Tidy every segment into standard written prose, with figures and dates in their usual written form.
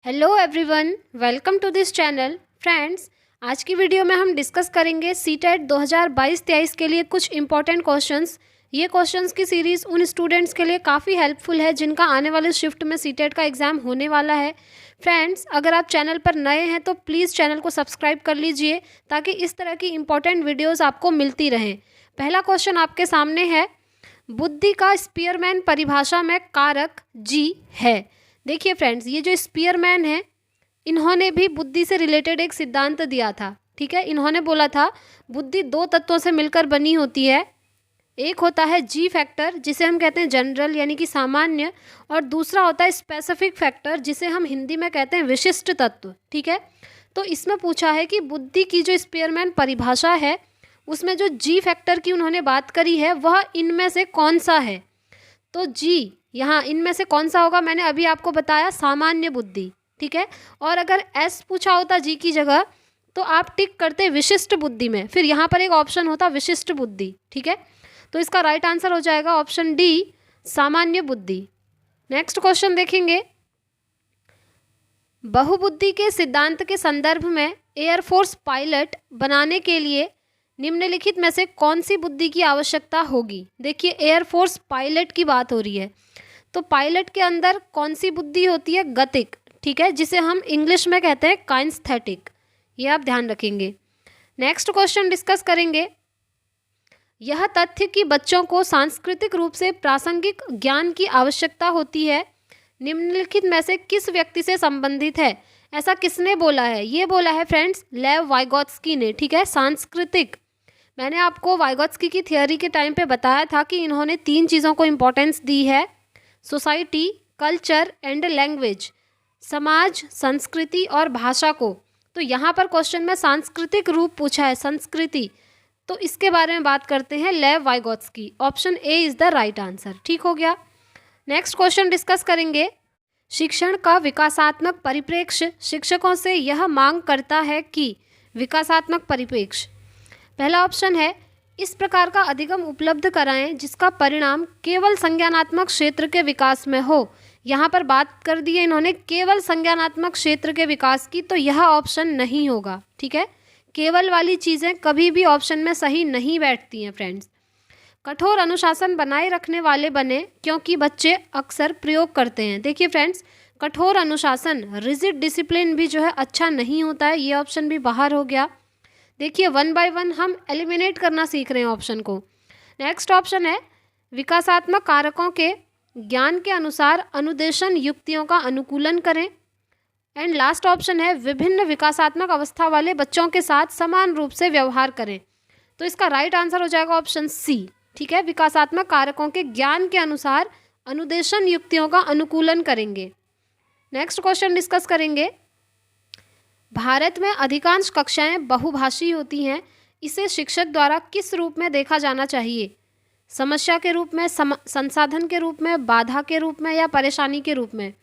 Hello everyone, welcome to this channel. Friends, आज की video में हम डिस्कस करेंगे सीटेट 2022-23 के लिए कुछ इंपॉर्टेंट क्वेश्चंस। ये क्वेश्चंस की सीरीज़ उन स्टूडेंट्स के लिए काफ़ी हेल्पफुल है जिनका आने वाले शिफ्ट में सीटेट का एग्ज़ाम होने वाला है। फ्रेंड्स, अगर आप चैनल पर नए हैं तो प्लीज़ चैनल को सब्सक्राइब कर लीजिए ताकि इस तरह की इंपॉर्टेंट वीडियोज़ आपको मिलती रहें। पहला क्वेश्चन आपके सामने है, बुद्धि का स्पीयरमैन परिभाषा में कारक जी है। देखिए फ्रेंड्स, ये जो स्पीयरमैन है, इन्होंने भी बुद्धि से रिलेटेड एक सिद्धांत दिया था। ठीक है, इन्होंने बोला था बुद्धि दो तत्वों से मिलकर बनी होती है। एक होता है जी फैक्टर, जिसे हम कहते हैं जनरल यानी कि सामान्य, और दूसरा होता है स्पेसिफिक फैक्टर, जिसे हम हिंदी में कहते हैं विशिष्ट तत्व। ठीक है, तो इसमें पूछा है कि बुद्धि की जो स्पीयरमैन परिभाषा है उसमें जो जी फैक्टर की उन्होंने बात करी है वह इनमें से कौन सा है। तो जी यहाँ इनमें से कौन सा होगा, मैंने अभी आपको बताया सामान्य बुद्धि। ठीक है, और अगर एस पूछा होता जी की जगह तो आप टिक करते विशिष्ट बुद्धि में, फिर यहाँ पर एक ऑप्शन होता विशिष्ट बुद्धि। ठीक है, तो इसका राइट आंसर हो जाएगा ऑप्शन डी, सामान्य बुद्धि। नेक्स्ट क्वेश्चन देखेंगे, बहुबुद्धि के सिद्धांत के संदर्भ में एयरफोर्स पायलट बनाने के लिए निम्नलिखित में से कौन सी बुद्धि की आवश्यकता होगी। देखिए, एयरफोर्स पायलट की बात हो रही है, तो पायलट के अंदर कौन सी बुद्धि होती है, गतिक। ठीक है, जिसे हम इंग्लिश में कहते हैं काइनेस्थेटिक, ये आप ध्यान रखेंगे। नेक्स्ट क्वेश्चन डिस्कस करेंगे, यह तथ्य कि बच्चों को सांस्कृतिक रूप से प्रासंगिक ज्ञान की आवश्यकता होती है निम्नलिखित में से किस व्यक्ति से संबंधित है। ऐसा किसने बोला है, ये बोला है फ्रेंड्स लेव वाइगोत्स्की ने। ठीक है, सांस्कृतिक, मैंने आपको वाइगोत्स्की की थियोरी के टाइम पे बताया था कि इन्होंने तीन चीज़ों को इम्पोर्टेंस दी है, सोसाइटी, कल्चर एंड लैंग्वेज, समाज, संस्कृति और भाषा को। तो यहाँ पर क्वेश्चन में सांस्कृतिक रूप पूछा है, संस्कृति, तो इसके बारे में बात करते हैं लेव Vygotsky. Option A is the right answer. ठीक हो गया। नेक्स्ट क्वेश्चन डिस्कस करेंगे, शिक्षण का विकासात्मक परिप्रेक्ष्य शिक्षकों से यह मांग करता है कि विकासात्मक परिप्रेक्ष्य, पहला ऑप्शन है इस प्रकार का अधिगम उपलब्ध कराएं जिसका परिणाम केवल संज्ञानात्मक क्षेत्र के विकास में हो। यहाँ पर बात कर दी है इन्होंने केवल संज्ञानात्मक क्षेत्र के विकास की, तो यह ऑप्शन नहीं होगा। ठीक है, केवल वाली चीज़ें कभी भी ऑप्शन में सही नहीं बैठती हैं फ्रेंड्स। कठोर अनुशासन बनाए रखने वाले बने क्योंकि बच्चे अक्सर प्रयोग करते हैं। देखिए फ्रेंड्स, कठोर अनुशासन, रिजिड डिसिप्लिन भी जो है अच्छा नहीं होता है, ये ऑप्शन भी बाहर हो गया। देखिए, वन बाय वन हम एलिमिनेट करना सीख रहे हैं ऑप्शन को। नेक्स्ट ऑप्शन है विकासात्मक कारकों के ज्ञान के अनुसार अनुदेशन युक्तियों का अनुकूलन करें। एंड लास्ट ऑप्शन है विभिन्न विकासात्मक अवस्था वाले बच्चों के साथ समान रूप से व्यवहार करें। तो इसका राइट आंसर हो जाएगा ऑप्शन सी। ठीक है, विकासात्मक कारकों के ज्ञान के अनुसार अनुदेशन युक्तियों का अनुकूलन करेंगे। नेक्स्ट क्वेश्चन डिस्कस करेंगे, भारत में अधिकांश कक्षाएं बहुभाषी होती हैं, इसे शिक्षक द्वारा किस रूप में देखा जाना चाहिए, समस्या के रूप में, संसाधन के रूप में, बाधा के रूप में या परेशानी के रूप में।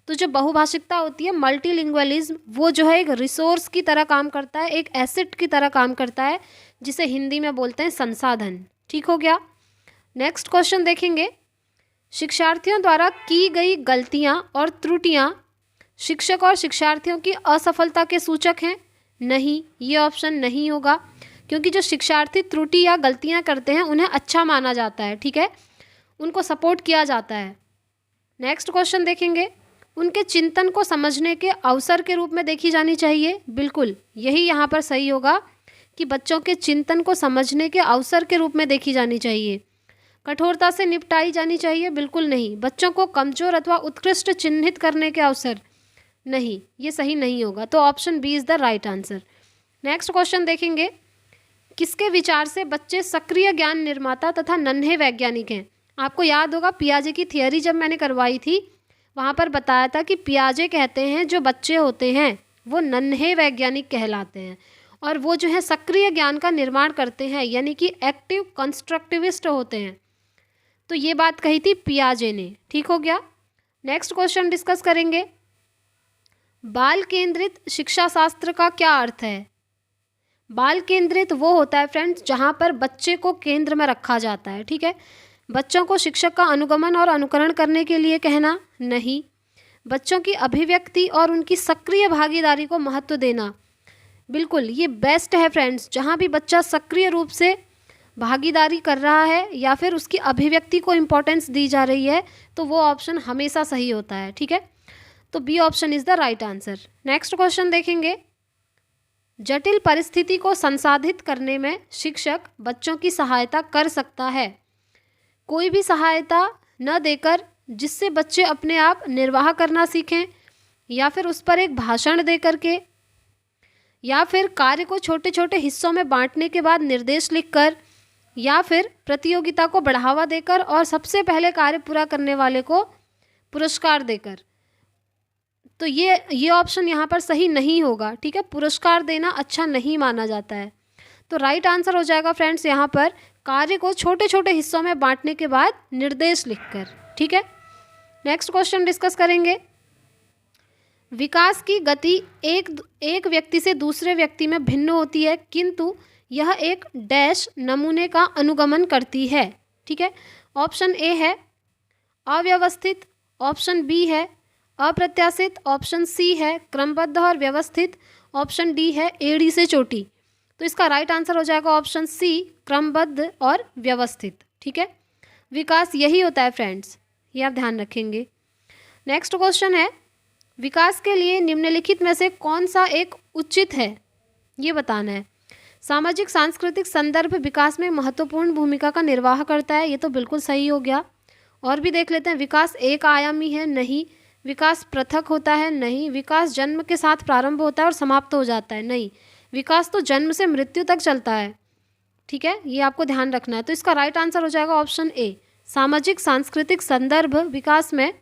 तो जो बहुभाषिकता होती है, मल्टीलिंगुअलिज्म, वो जो है एक रिसोर्स की तरह काम करता है, एक एसेट की तरह काम करता है, जिसे हिंदी में बोलते हैं संसाधन। ठीक हो गया। नेक्स्ट क्वेश्चन देखेंगे, शिक्षार्थियों द्वारा की गई गलतियां और त्रुटियां शिक्षक और शिक्षार्थियों की असफलता के सूचक हैं। नहीं, ये ऑप्शन नहीं होगा, क्योंकि जो शिक्षार्थी त्रुटि या गलतियां करते हैं उन्हें अच्छा माना जाता है। ठीक है, उनको सपोर्ट किया जाता है। नेक्स्ट क्वेश्चन देखेंगे, उनके चिंतन को समझने के अवसर के रूप में देखी जानी चाहिए। बिल्कुल, यही यहाँ पर सही होगा कि बच्चों के चिंतन को समझने के अवसर के रूप में देखी जानी चाहिए। कठोरता से निपटाई जानी चाहिए, बिल्कुल नहीं। बच्चों को कमजोर अथवा उत्कृष्ट चिन्हित करने के अवसर, नहीं, ये सही नहीं होगा। तो option B is the right answer. Next question देखेंगे, किसके विचार से बच्चे सक्रिय ज्ञान निर्माता तथा नन्हे वैज्ञानिक हैं। आपको याद होगा पियाजे की थियोरी जब मैंने करवाई थी, वहाँ पर बताया था कि पियाजे कहते हैं जो बच्चे होते हैं वो नन्हे वैज्ञानिक कहलाते हैं, और वो जो है सक्रिय ज्ञान का निर्माण करते हैं, यानी कि एक्टिव कंस्ट्रक्टिविस्ट होते हैं। तो ये बात कही थी पियाजे ने। ठीक हो गया। नेक्स्ट क्वेश्चन डिस्कस करेंगे, बाल केंद्रित शिक्षा शास्त्र का क्या अर्थ है। बाल केंद्रित वो होता है फ्रेंड्स जहाँ पर बच्चे को केंद्र में रखा जाता है। ठीक है, बच्चों को शिक्षक का अनुगमन और अनुकरण करने के लिए कहना नहीं, बच्चों की अभिव्यक्ति और उनकी सक्रिय भागीदारी को महत्व देना। बिल्कुल ये बेस्ट है फ्रेंड्स, जहाँ भी बच्चा सक्रिय रूप से भागीदारी कर रहा है या फिर उसकी अभिव्यक्ति को इम्पोर्टेंस दी जा रही है तो वो ऑप्शन हमेशा सही होता है। ठीक है, तो B option is the right answer. Next question देखेंगे, जटिल परिस्थिति को संसाधित करने में शिक्षक बच्चों की सहायता कर सकता है। कोई भी सहायता न देकर जिससे बच्चे अपने आप निर्वाह करना सीखें, या फिर उस पर एक भाषण दे करके, या फिर कार्य को छोटे छोटे हिस्सों में बांटने के बाद निर्देश लिखकर, या फिर प्रतियोगिता को बढ़ावा देकर और सबसे पहले कार्य पूरा करने वाले को पुरस्कार देकर। तो ये ऑप्शन यहाँ पर सही नहीं होगा। ठीक है, पुरस्कार देना अच्छा नहीं माना जाता है। तो राइट आंसर हो जाएगा फ्रेंड्स यहाँ पर कार्य को छोटे छोटे हिस्सों में बांटने के बाद निर्देश लिखकर। ठीक है, नेक्स्ट क्वेश्चन डिस्कस करेंगे, विकास की गति एक व्यक्ति से दूसरे व्यक्ति में भिन्न होती है, किंतु यह एक डैश नमूने का अनुगमन करती है। ठीक है, ऑप्शन ए है अव्यवस्थित, ऑप्शन बी है अप्रत्याशित, ऑप्शन सी है क्रमबद्ध और व्यवस्थित, ऑप्शन डी है एड़ी से चोटी। तो इसका राइट आंसर हो जाएगा ऑप्शन सी क्रमबद्ध और व्यवस्थित। ठीक है, विकास यही होता है फ्रेंड्स, ये आप ध्यान रखेंगे। नेक्स्ट क्वेश्चन है, विकास के लिए निम्नलिखित में से कौन सा एक उचित है, ये बताना है। सामाजिक सांस्कृतिक संदर्भ विकास में महत्वपूर्ण भूमिका का निर्वाह करता है, ये तो बिल्कुल सही हो गया। और भी देख लेते हैं, विकास एक आयामी है, नहीं। विकास पृथक होता है, नहीं। विकास जन्म के साथ प्रारंभ होता है और समाप्त हो जाता है, नहीं। विकास तो जन्म से मृत्यु तक चलता है। ठीक है, ये आपको ध्यान रखना है। तो इसका राइट आंसर हो जाएगा ऑप्शन ए, सामाजिक सांस्कृतिक संदर्भ विकास में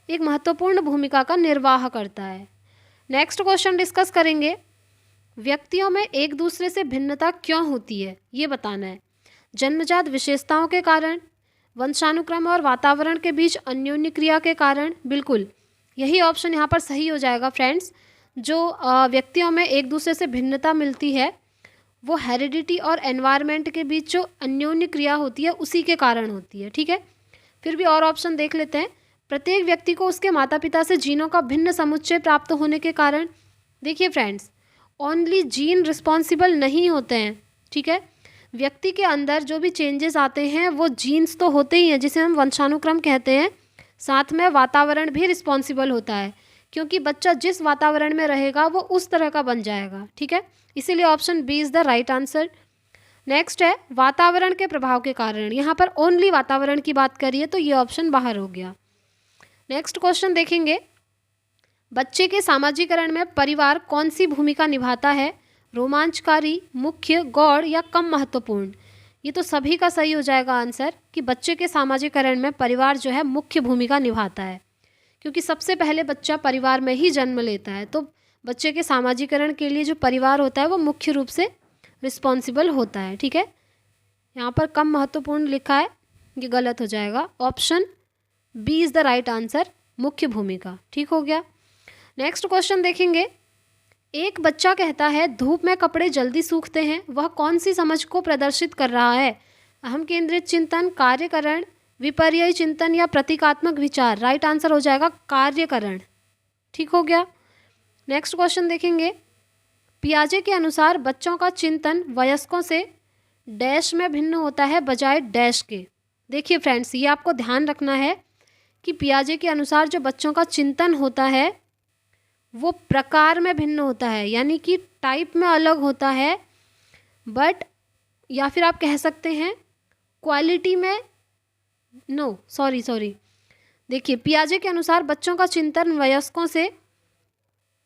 एक महत्वपूर्ण भूमिका का निर्वाह करता है। नेक्स्ट क्वेश्चन डिस्कस करेंगे, व्यक्तियों में एक दूसरे से भिन्नता क्यों होती है, ये बताना है। जन्मजात विशेषताओं के कारण, वंशानुक्रम और वातावरण के बीच अन्योन्य क्रिया के कारण। बिल्कुल यही ऑप्शन यहाँ पर सही हो जाएगा फ्रेंड्स। जो व्यक्तियों में एक दूसरे से भिन्नता मिलती है वो हेरिडिटी और एनवायरनमेंट के बीच जो अन्योन्य क्रिया होती है उसी के कारण होती है। ठीक है, फिर भी और ऑप्शन देख लेते हैं। प्रत्येक व्यक्ति को उसके माता पिता से जीनों का भिन्न समुच्चय प्राप्त होने के कारण। देखिए फ्रेंड्स, ओनली जीन रिस्पॉन्सिबल नहीं होते हैं। ठीक है, व्यक्ति के अंदर जो भी चेंजेस आते हैं वो जीन्स तो होते ही हैं, जिसे हम वंशानुक्रम कहते हैं, साथ में वातावरण भी रिस्पॉन्सिबल होता है, क्योंकि बच्चा जिस वातावरण में रहेगा वो उस तरह का बन जाएगा। ठीक है, इसीलिए option B is the right answer. Next है वातावरण के प्रभाव के कारण, यहाँ पर ओनली वातावरण की बात करिए तो ये ऑप्शन बाहर हो गया। नेक्स्ट क्वेश्चन देखेंगे, बच्चे के सामाजिकरण में परिवार कौन सी भूमिका निभाता है, रोमांचकारी, मुख्य, गौड़ या कम महत्वपूर्ण। ये तो सभी का सही हो जाएगा आंसर कि बच्चे के सामाजिकरण में परिवार जो है मुख्य भूमिका निभाता है, क्योंकि सबसे पहले बच्चा परिवार में ही जन्म लेता है। तो बच्चे के सामाजिकरण के लिए जो परिवार होता है वो मुख्य रूप से रिस्पॉन्सिबल होता है। ठीक है, यहाँ पर कम महत्वपूर्ण लिखा है, ये गलत हो जाएगा। Option B is the right answer, मुख्य भूमिका। ठीक हो गया। नेक्स्ट क्वेश्चन देखेंगे, एक बच्चा कहता है धूप में कपड़े जल्दी सूखते हैं, वह कौन सी समझ को प्रदर्शित कर रहा है। अहम केंद्रित चिंतन, कार्यकरण, विपर्ययी चिंतन या प्रतीकात्मक विचार। राइट आंसर हो जाएगा कार्यकरण। ठीक हो गया। नेक्स्ट क्वेश्चन देखेंगे, पियाजे के अनुसार बच्चों का चिंतन वयस्कों से डैश में भिन्न होता है बजाय डैश के। देखिए फ्रेंड्स, ये आपको ध्यान रखना है कि पियाजे के अनुसार जो बच्चों का चिंतन होता है वो प्रकार में भिन्न होता है, यानी कि टाइप में अलग होता है, बट या फिर आप कह सकते हैं क्वालिटी में, नो सॉरी देखिए, पियाजे के अनुसार बच्चों का चिंतन वयस्कों से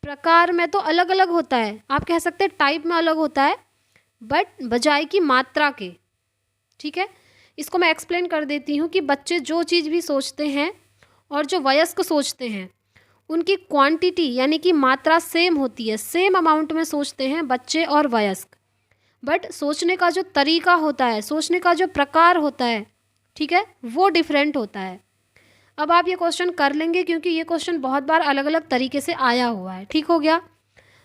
प्रकार में तो अलग अलग होता है, आप कह सकते हैं टाइप में अलग होता है, बट बजाय की मात्रा के। ठीक है, इसको मैं एक्सप्लेन कर देती हूँ कि बच्चे जो चीज़ भी सोचते हैं और जो वयस्क सोचते हैं उनकी क्वांटिटी यानी कि मात्रा सेम होती है, सेम अमाउंट में सोचते हैं बच्चे और वयस्क, बट सोचने का जो तरीका होता है, सोचने का जो प्रकार होता है, ठीक है, वो डिफरेंट होता है। अब आप ये क्वेश्चन कर लेंगे क्योंकि ये क्वेश्चन बहुत बार अलग अलग तरीके से आया हुआ है। ठीक हो गया।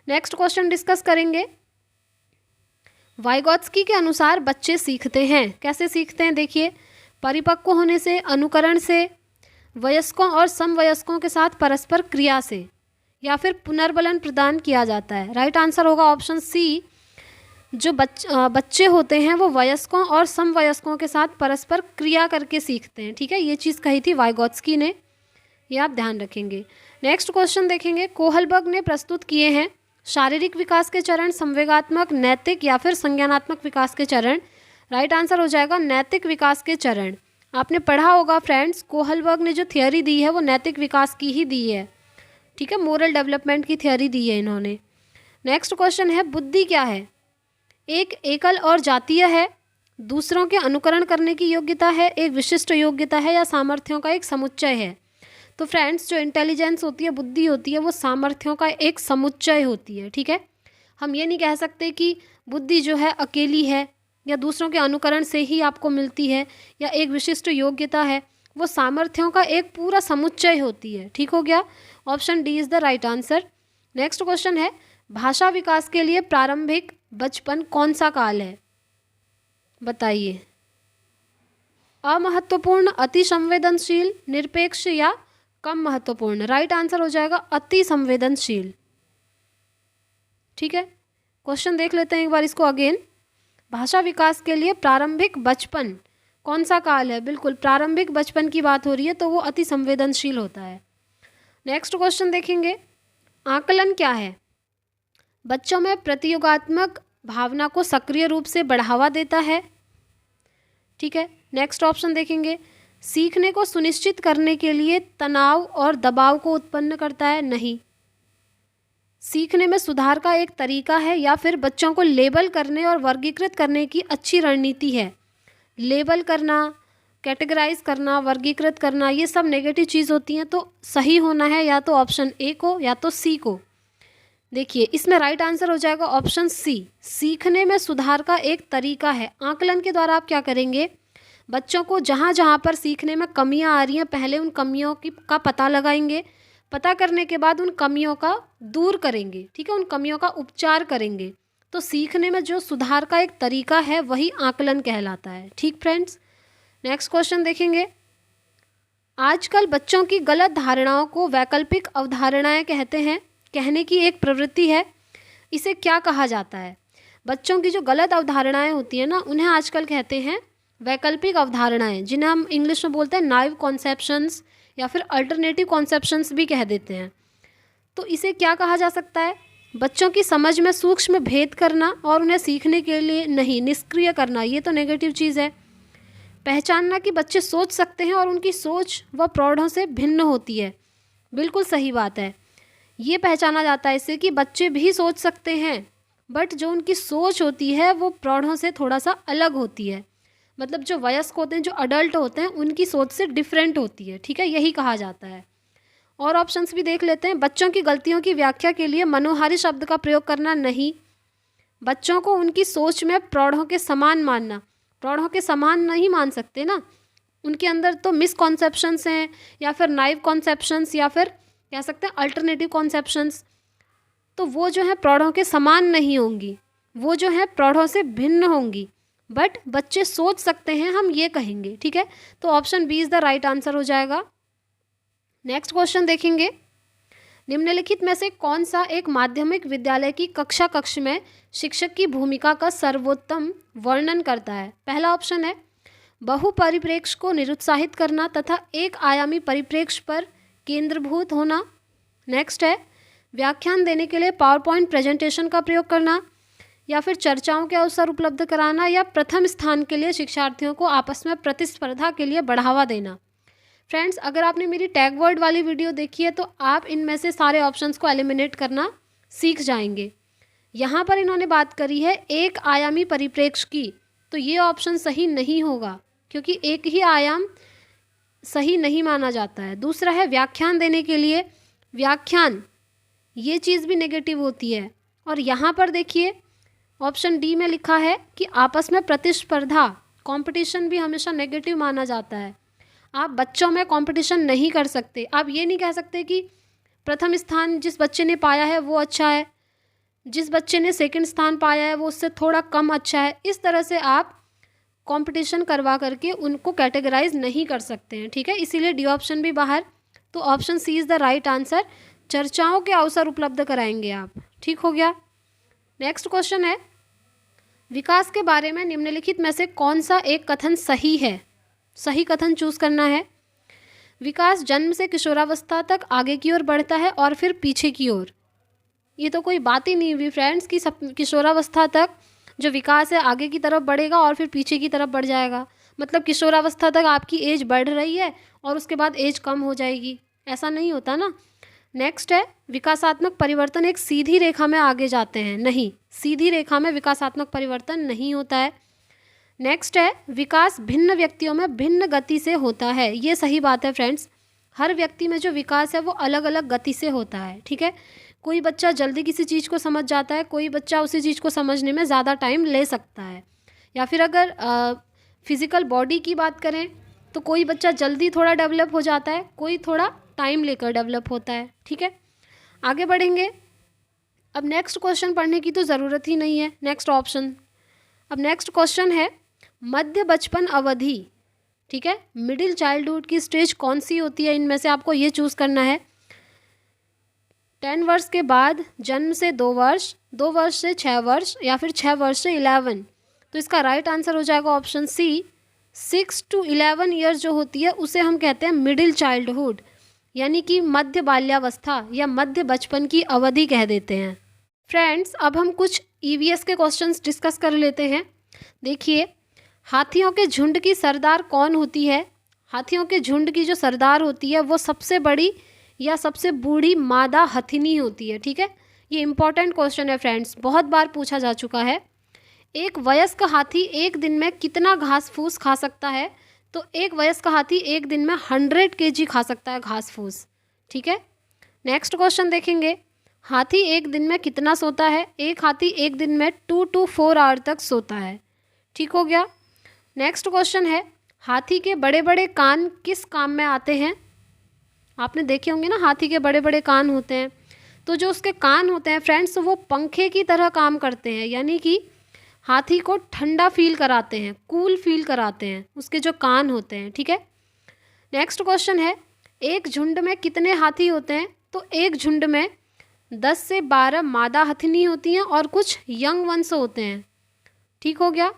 नेक्स्ट क्वेश्चन डिस्कस करेंगे, वाइगोत्स्की के अनुसार बच्चे सीखते हैं, कैसे सीखते हैं। देखिए, परिपक्व होने से, अनुकरण से, वयस्कों और समवयस्कों के साथ परस्पर क्रिया से या फिर पुनर्बलन प्रदान किया जाता है। राइट आंसर होगा ऑप्शन सी, जो बच्चे होते हैं वो वयस्कों और समवयस्कों के साथ परस्पर क्रिया करके सीखते हैं। ठीक है, ये चीज़ कही थी वाइगोत्स्की ने, ये आप ध्यान रखेंगे। नेक्स्ट क्वेश्चन देखेंगे, कोहलबर्ग ने प्रस्तुत किए हैं शारीरिक विकास के चरण, संवेगात्मक, नैतिक या फिर संज्ञानात्मक विकास के चरण। राइट आंसर हो जाएगा नैतिक विकास के चरण। आपने पढ़ा होगा फ्रेंड्स, कोहलबर्ग ने जो थियोरी दी है वो नैतिक विकास की ही दी है। ठीक है, मोरल डेवलपमेंट की थियोरी दी है इन्होंने। नेक्स्ट क्वेश्चन है, बुद्धि क्या है? एक एकल और जातीय है, दूसरों के अनुकरण करने की योग्यता है, एक विशिष्ट योग्यता है, या सामर्थ्यों का एक समुच्चय है? तो फ्रेंड्स, जो इंटेलिजेंस होती है, बुद्धि होती है, वो सामर्थ्यों का एक समुच्चय होती है। ठीक है, हम ये नहीं कह सकते कि बुद्धि जो है अकेली है या दूसरों के अनुकरण से ही आपको मिलती है या एक विशिष्ट योग्यता है, वो सामर्थ्यों का एक पूरा समुच्चय होती है। ठीक हो गया, option D is the right answer. Next question है, भाषा विकास के लिए प्रारंभिक बचपन कौन सा काल है? बताइए। अमहत्वपूर्ण, अति संवेदनशील, निरपेक्ष या कम महत्वपूर्ण? राइट आंसर हो जाएगा अति संवेदनशील। ठीक है, क्वेश्चन देख लेते हैं एक बार इसको अगेन। भाषा विकास के लिए प्रारंभिक बचपन कौन सा काल है? बिल्कुल, प्रारंभिक बचपन की बात हो रही है, तो वो अति संवेदनशील होता है। नेक्स्ट क्वेश्चन देखेंगे, आकलन क्या है? बच्चों में प्रतियोगात्मक भावना को सक्रिय रूप से बढ़ावा देता है। ठीक है, नेक्स्ट ऑप्शन देखेंगे, सीखने को सुनिश्चित करने के लिए तनाव और दबाव को उत्पन्न करता है। नहीं। सीखने में सुधार का एक तरीका है, या फिर बच्चों को लेबल करने और वर्गीकृत करने की अच्छी रणनीति है। लेबल करना, कैटेगराइज करना, वर्गीकृत करना, ये सब नेगेटिव चीज़ होती हैं, तो सही होना है या तो ऑप्शन ए को या तो सी को। देखिए, इसमें राइट आंसर हो जाएगा ऑप्शन सी, सीखने में सुधार का एक तरीका है। आकलन के द्वारा आप क्या करेंगे, बच्चों को जहाँ जहाँ पर सीखने में कमियाँ आ रही हैं, पहले उन कमियों का पता लगाएंगे, पता करने के बाद उन कमियों का दूर करेंगे। ठीक है, उन कमियों का उपचार करेंगे, तो सीखने में जो सुधार का एक तरीका है वही आकलन कहलाता है। ठीक फ्रेंड्स, नेक्स्ट क्वेश्चन देखेंगे, आजकल बच्चों की गलत धारणाओं को वैकल्पिक अवधारणाएं कहते हैं, कहने की एक प्रवृत्ति है, इसे क्या कहा जाता है? बच्चों की जो गलत अवधारणाएं होती हैं ना, उन्हें आजकल कहते हैं वैकल्पिक अवधारणाएं, जिन्हें हम इंग्लिश में बोलते हैं नाइव कॉन्सेप्शंस या फिर अल्टरनेटिव कॉन्सेप्शंस भी कह देते हैं। तो इसे क्या कहा जा सकता है? बच्चों की समझ में सूक्ष्म भेद करना और उन्हें सीखने के लिए नहीं, निष्क्रिय करना, ये तो नेगेटिव चीज़ है। पहचानना कि बच्चे सोच सकते हैं और उनकी सोच व प्रौढ़ों से भिन्न होती है, बिल्कुल सही बात है। ये पहचाना जाता है इससे कि बच्चे भी सोच सकते हैं, बट जो उनकी सोच होती है वो प्रौढ़ों से थोड़ा सा अलग होती है। मतलब जो वयस्क होते हैं, जो अडल्ट होते हैं, उनकी सोच से डिफरेंट होती है। ठीक है, यही कहा जाता है। और ऑप्शंस भी देख लेते हैं, बच्चों की गलतियों की व्याख्या के लिए मनोहारी शब्द का प्रयोग करना नहीं, बच्चों को उनकी सोच में प्रौढ़ों के समान मानना। प्रौढ़ों के समान नहीं मान सकते ना, उनके अंदर तो मिसकॉन्सेप्शंस हैं, या फिर नाइव कॉन्सेप्शंस, या फिर कह सकते हैं अल्टरनेटिव कॉन्सेप्शंस, तो वो जो है प्रौढ़ों के समान नहीं होंगी, वो जो है प्रौढ़ों से भिन्न होंगी, बट बच्चे सोच सकते हैं, हम ये कहेंगे। ठीक है, तो option B is the right answer हो जाएगा। नेक्स्ट क्वेश्चन देखेंगे, निम्नलिखित में से कौन सा एक माध्यमिक विद्यालय की कक्ष में शिक्षक की भूमिका का सर्वोत्तम वर्णन करता है? पहला ऑप्शन है बहु परिप्रेक्ष्य को निरुत्साहित करना तथा एक आयामी परिप्रेक्ष्य पर केंद्रभूत होना। नेक्स्ट है व्याख्यान देने के लिए पावर पॉइंट प्रेजेंटेशन का प्रयोग करना, या फिर चर्चाओं के अवसर उपलब्ध कराना, या प्रथम स्थान के लिए शिक्षार्थियों को आपस में प्रतिस्पर्धा के लिए बढ़ावा देना। फ्रेंड्स, अगर आपने मेरी टैग वर्ड वाली वीडियो देखी है तो आप इनमें से सारे ऑप्शंस को एलिमिनेट करना सीख जाएंगे। यहाँ पर इन्होंने बात करी है एक आयामी परिप्रेक्ष्य की, तो ये ऑप्शन सही नहीं होगा, क्योंकि एक ही आयाम सही नहीं माना जाता है। दूसरा है व्याख्यान देने के लिए, व्याख्यान, ये चीज़ भी नेगेटिव होती है। और यहाँ पर देखिए ऑप्शन डी में लिखा है कि आपस में प्रतिस्पर्धा, कंपटीशन भी हमेशा नेगेटिव माना जाता है। आप बच्चों में कंपटीशन नहीं कर सकते। आप ये नहीं कह सकते कि प्रथम स्थान जिस बच्चे ने पाया है वो अच्छा है, जिस बच्चे ने सेकंड स्थान पाया है वो उससे थोड़ा कम अच्छा है। इस तरह से आप कंपटीशन करवा करके उनको कैटेगराइज नहीं कर सकते हैं, ठीक है, इसीलिए डी ऑप्शन भी बाहर। तो option C is the right answer. चर्चाओं के अवसर उपलब्ध कराएंगे आप, ठीक हो गया। नेक्स्ट क्वेश्चन है, विकास के बारे में निम्नलिखित में से कौन सा एक कथन सही है? सही कथन चूज करना है। विकास जन्म से किशोरावस्था तक आगे की ओर बढ़ता है और फिर पीछे की ओर। ये तो कोई बात ही नहीं हुई फ्रेंड्स कि सब किशोरावस्था तक जो विकास है आगे की तरफ बढ़ेगा और फिर पीछे की तरफ बढ़ जाएगा। मतलब किशोरावस्था तक आपकी एज बढ़ रही है और उसके बाद एज कम हो जाएगी, ऐसा नहीं होता ना। नेक्स्ट है, विकासात्मक परिवर्तन एक सीधी रेखा में आगे जाते हैं। नहीं, सीधी रेखा में विकासात्मक परिवर्तन नहीं होता है। नेक्स्ट है, विकास भिन्न व्यक्तियों में भिन्न गति से होता है। ये सही बात है फ्रेंड्स, हर व्यक्ति में जो विकास है वो अलग अलग गति से होता है, ठीक है। कोई बच्चा जल्दी किसी चीज़ को समझ जाता है, कोई बच्चा उसी चीज़ को समझने में ज़्यादा टाइम ले सकता है। या फिर अगर फिज़िकल बॉडी की बात करें तो कोई बच्चा जल्दी थोड़ा डेवलप हो जाता है, कोई थोड़ा टाइम लेकर डेवलप होता है, ठीक है। आगे बढ़ेंगे। अब नेक्स्ट क्वेश्चन पढ़ने की तो ज़रूरत ही नहीं है, नेक्स्ट ऑप्शन। अब नेक्स्ट क्वेश्चन है, मध्य बचपन अवधि, ठीक है, मिडिल चाइल्डहुड की स्टेज कौन सी होती है? इनमें से आपको ये चूज़ करना है। 10 वर्ष के बाद, जन्म से 2 वर्ष, 2 वर्ष से 6 वर्ष, या फिर 6 वर्ष से 11। तो इसका राइट आंसर हो जाएगा ऑप्शन सी। 6 to 11 ईयर्स जो होती है उसे हम कहते हैं मिडिल चाइल्डहुड, यानी कि मध्य बाल्यावस्था या मध्य बचपन की अवधि कह देते हैं। फ्रेंड्स, अब हम कुछ ईवीएस के क्वेश्चंस डिस्कस कर लेते हैं। देखिए, हाथियों के झुंड की सरदार कौन होती है? हाथियों के झुंड की जो सरदार होती है वो सबसे बड़ी या सबसे बूढ़ी मादा हथिनी होती है, ठीक है। ये इंपॉर्टेंट क्वेश्चन है फ्रेंड्स, बहुत बार पूछा जा चुका है। एक वयस्क हाथी एक दिन में कितना घास फूस खा सकता है? तो एक वयस्क हाथी एक दिन में 100 kg खा सकता है घास फूस, ठीक है। नेक्स्ट क्वेश्चन देखेंगे, हाथी एक दिन में कितना सोता है? एक हाथी एक दिन में 2 to 4 आवर तक सोता है, ठीक हो गया। नेक्स्ट क्वेश्चन है, हाथी के बड़े बड़े कान किस काम में आते हैं? आपने देखे होंगे ना, हाथी के बड़े बड़े कान होते हैं, तो जो उसके कान होते हैं फ्रेंड्स वो पंखे की तरह काम करते हैं, यानी कि हाथी को ठंडा फील कराते हैं, कूल फील कराते हैं उसके जो कान होते हैं, ठीक है। नेक्स्ट क्वेश्चन है, एक झुंड में कितने हाथी होते हैं? तो एक झुंड में 10 से 12 मादा हथिनी होती हैं और कुछ यंग वंस होते हैं, ठीक हो गया।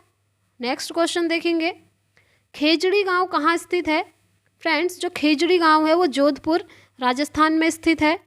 नेक्स्ट क्वेश्चन देखेंगे, खेजड़ी गांव कहाँ स्थित है? फ्रेंड्स, जो खेजड़ी गांव है वो जोधपुर राजस्थान में स्थित है।